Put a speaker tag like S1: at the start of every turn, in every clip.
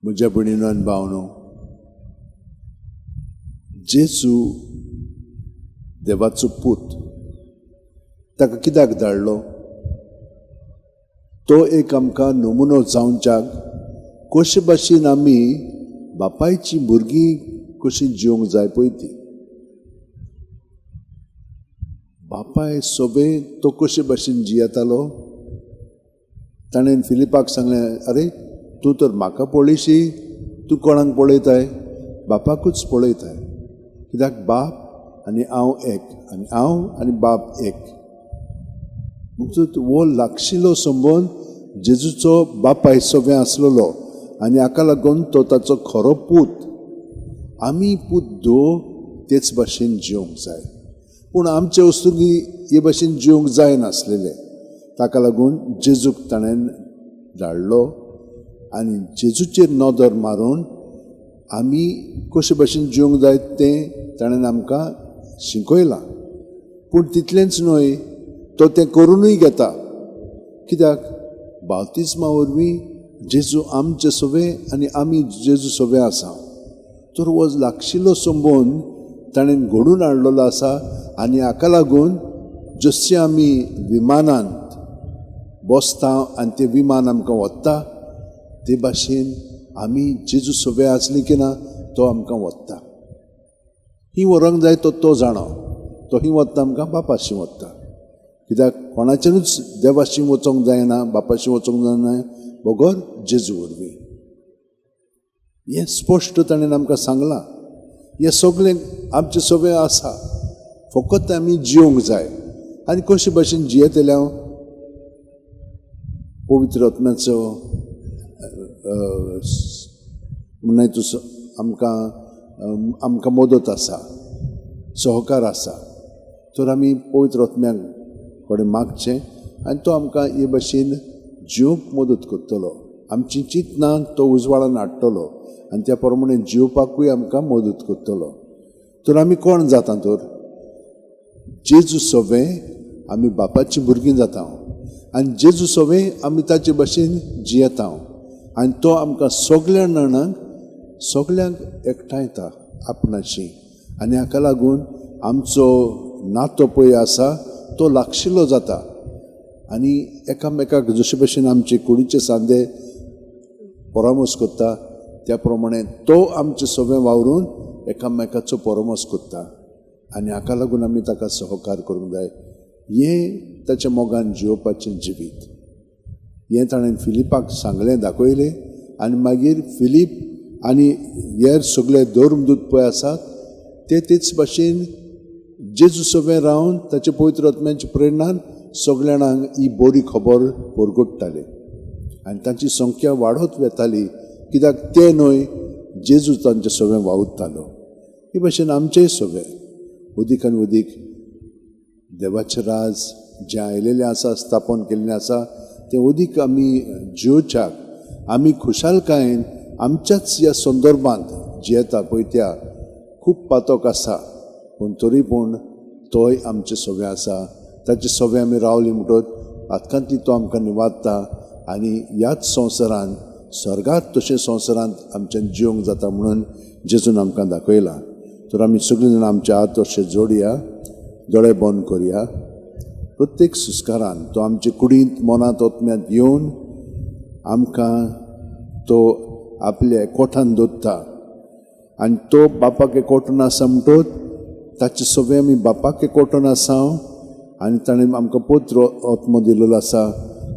S1: म्हज्या भयणीनो आनी भावनो, जेजू देवाचो पूत ताका कित्याक धाडलो? तो एक आमकां नमुनो जावच्याक कशे भाशेन आमी बापायची भुरगीं कशी जिवंक जाय पळय ती. बापाय सोबे तो कशे भाशेन जियेतालो. ताणें फिलिपाक सांगलें, अरे तूं तर म्हाका पळयशी, तूं कोणाक पळयताय? बापाकूच पळयताय. कित्याक बाप आनी हांव एक, आनी हांव आनी बाप एक. म्हणटूच वो लागशिल्लो संबंद जेजूचो बापाय सोबे आसलेलो आनी हाका लागून तो ताचो खरो पूत. आमी पूत दो तेच भाशेन जिवंक जाय. पूण आमचे वस्तुंकी हे भाशेन जिवंक जायनासलेले. ताका लागून जेजूक ताणें धाडलो आनी जेजूचेर नदर मारून आमी कशे भाशेन जिवंक जाय तें ताणें आमकां शिकयलां. पूण तितलेंच न्हय, तो तें करूनय घेता. कित्याक बाप्तिस्मा वरवीं जेजू आमचे सोबे आनी आमी जेजू सोबे आसा. तर हो लागशिल्लो संबंद ताणें घडून हाडलेलो आसा. आनी हाका लागून जशें आमी विमानांत बसता आनी तें विमान आमकां व्हरता, ते भाशेन आमी जेजू सोबे आसली की ना, तो आमकां व्हरता. ही व्हरोंक जाय तो जाणो. तो ही व्हरता आमकां बापाशी व्हरता. कित्याक कोणाचेरूच देवाशी वचोंक जायना, बापाशी वचोंक जायना बगर जेजू वरवीं. हें स्पश्ट ताणें आमकां सांगलां. हें सगळें आमचे सोबे आसा, फकत आमी जिवंक जाय. आनी कशे भाशेन जियेतले हांव पवित्र आत्म्याचो म्हणून आमकां मदत आसा, सहकार आसा. तर आमी पवित्र आत्म्याक कडेन मागचें आनी तो आमकां हे भाशेन जिवंक मदत करतलो. आमची चिंतना तो उजवाडान हाडटलो आनी त्या प्रमाणे जिवपाकूय आमकां मदत करतलो. तर आमी कोण जाता? तर जेजू सोबे आमी बापाची भुरगीं जाता आनी जेजू सोबे आमी ताचे भाशेन जियेता. आनी तो आमकां सगळ्या जाणांक सगळ्यांक एकठांयता आपणाची. आनी हाका लागून आमचो नातो पळय आसा तो लागशिल्लो जाता. आनी एकामेकाक जशे भाशेन आमचे कुडीचे सांदे परामर्श करता, त्या प्रमाणे तो आमचे सोबे वावरून एकामेकाचो परामर्श करता. आनी हाका लागून आमी ताका सहकार करूंक जाय. हें ताच्या मोगान जिवपाचें जिवीत. हें ताणें फिलिपाक सांगलें, दाखयलें. आनी मागीर फिलीप आनी हेर सगळे धर्मदूत पळय आसात ते तेच भाशेन जेजू सोबे रावन ताचे पवित्र आत्म्याचे प्रेरणान सगळ्या जाणांक ही बरी खबर परगट्टाले. आनी तांची संख्या वाडत वेताली. कित्याक ते न्हय, जेजू तांचे सोबे वावुरतालो. हे भाशेन आमचेय सोबे उदीक आनी उदीक देवाचें राज जें आयलेलें आसा, स्थापन केल्लें आसा, तें उदीक आमी जिवच्याक आमी खुशालकायेन आमच्याच ह्या संदर्भांत जियेता पळय त्या खूब पातोक आसा. पूण तरी पूण तोय आमचे सोबे आसा. ताचे सोबे आमी रावली म्हणटच आतकांतली तो आमकां निवाडटा. आनी ह्याच संवसारांत स्वर्गांत तशें संवसारांत आमच्यान जिवंक जाता म्हणून जेजून आमकां दाखयलां. तर आमी सगळीं जाणां आमचे हात अशे जोडया, दोळे बंद करया. प्रत्येक सुस्कारान तो आमचे कुडींत मनांत आत्म्यांत येवन आमकां तो आपल्या एकवटान दवरता. आनी तो बापाक एकवटून आसा म्हणटच ताचे सोबे आमी बापाक एकवटून आसा. आनी ताणें आमकां पवित्र आत्मो दिलेलो आसा.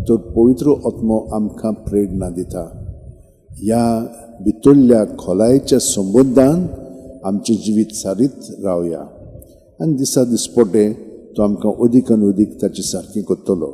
S1: तो पवित्र आत्मो आमकां प्रेरणा दिता. ह्या भितरल्या खोलायेच्या संबंदान आमचें जिवीत सारीत रावया. आनी दिसा दिसपटे तो आमकां अदीक आनी अदीक ताची सारकी करतलो.